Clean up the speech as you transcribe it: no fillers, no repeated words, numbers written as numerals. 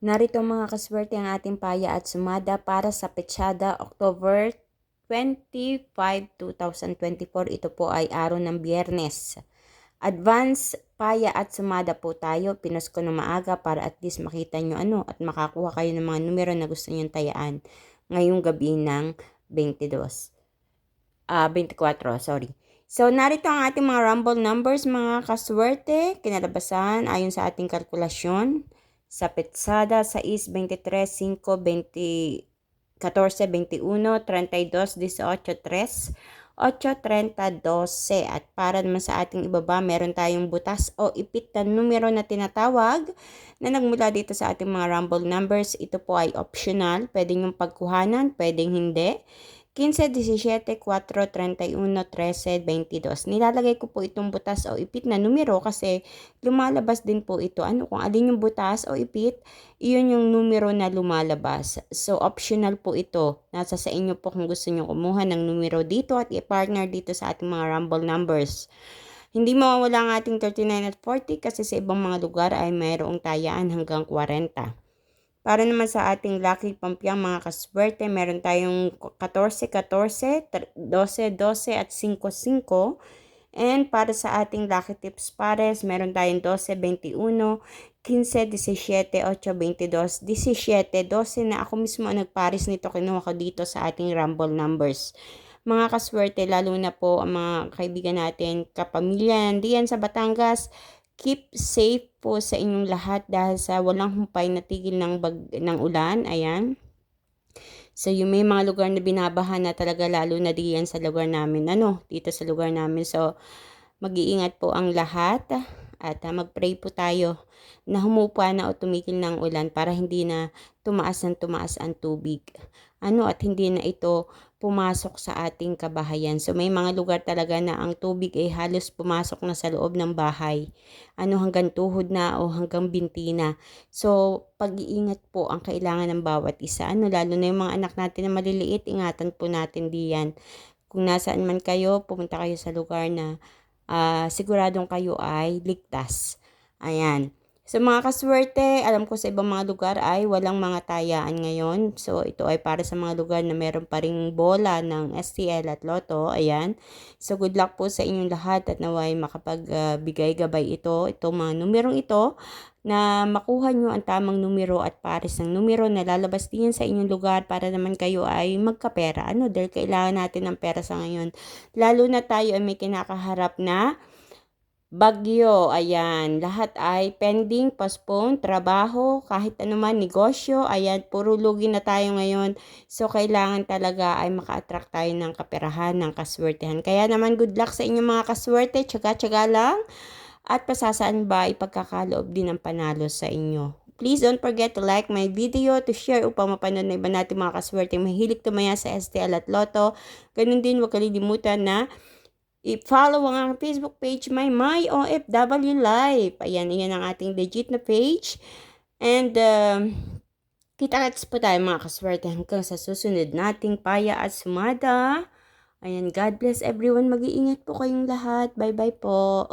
Narito mga kaswerte ang ating paya at sumada para sa petsada October 25, 2024. Ito po ay araw ng Biyernes. Advance paya at sumada po tayo. Pinos ko na maaga para at least makita nyo at makakuha kayo ng mga numero na gusto nyo tayaan ngayong gabi ng 24, sorry. So, narito ang ating mga rumble numbers, mga kaswerte, kinalabasan ayon sa ating kalkulasyon. Sa petsada, 6, 23, 5, 20, 14, 21, 32, 18, 3, 8, 30, 12. At para naman sa ating ibaba, meron tayong butas o ipit na numero na tinatawag na nagmula dito sa ating mga rumble numbers. Ito po ay optional. Pwede nyung pagkuhanan, pwedeng hindi. 15, 17, 4, 31, 13, 22. Nilalagay ko po itong butas o ipit na numero kasi lumalabas din po ito. Kung alin yung butas o ipit, iyon yung numero na lumalabas. So, optional po ito. Nasa sa inyo po kung gusto nyo kumuha ng numero dito at i-partner dito sa ating mga rumble numbers. Hindi mawawala ang ating 39 at 40 kasi sa ibang mga lugar ay mayroong tayaan hanggang 40. Para naman sa ating lucky pampiyang mga kaswerte, meron tayong 14, 14, 12, 12 at 5, 5. And para sa ating lucky tips pares, meron tayong 12, 21, 15, 17, 8, 22, 17, 12 na ako mismo ang nagpares nito. Kinuha ko dito sa ating rumble numbers. Mga kaswerte, lalo na po ang mga kaibigan natin, kapamilya, diyan sa Batangas, keep safe po sa inyong lahat dahil sa walang humpay na tigil ng ulan. Ayan. So, yung may mga lugar na binabaha na talaga, lalo na diyan sa lugar namin. Dito sa lugar namin. So, mag-iingat po ang lahat. At mag-pray po tayo na humupa na o tumigil ng ulan para hindi na tumaas ang tubig. At hindi na ito pumasok sa ating kabahayan. So may mga lugar talaga na ang tubig ay halos pumasok na sa loob ng bahay. Hanggang tuhod na o hanggang binti na. So pag-iingat po ang kailangan ng bawat isa. Lalo na yung mga anak natin na maliliit, ingatan po natin diyan. Kung nasaan man kayo, pumunta kayo sa lugar na siguradong kayo ay ligtas. Ayan. So mga kaswerte, alam ko sa ibang mga lugar ay walang mga tayaan ngayon. So ito ay para sa mga lugar na meron pa ring bola ng STL at Lotto. Ayan. So good luck po sa inyong lahat at naway makapagbigay gabay itong mga numerong ito na makuha nyo ang tamang numero at pares ng numero na lalabas din sa inyong lugar para naman kayo ay magkapera. Dahil kailangan natin ng pera sa ngayon. Lalo na tayo ay may kinakaharap na bagyo. Ayan, lahat ay pending, postpone, trabaho, kahit anuman, negosyo. Ayan, puro lugi na tayo ngayon. So, kailangan talaga ay maka-attract tayo ng kaperahan, ng kaswertehan. Kaya naman, good luck sa inyong mga kaswerte. Tsaga-tsaga lang. At pasasaan ba, ipagkakaloob din ang panalo sa inyo. Please don't forget to like my video, to share upang mapanood na iba natin mga kaswerte mahilig tumaya sa STL at Lotto. Ganun din, huwag kalilimutan na i-follow ang aking Facebook page, my OFW Life. Ayan, iyan ang ating legit na page. And, kita-kits po tayo mga kaswerte hanggang sa susunod nating paya at sumada. Ayan, God bless everyone. Mag-iingat po kayong lahat. Bye-bye po.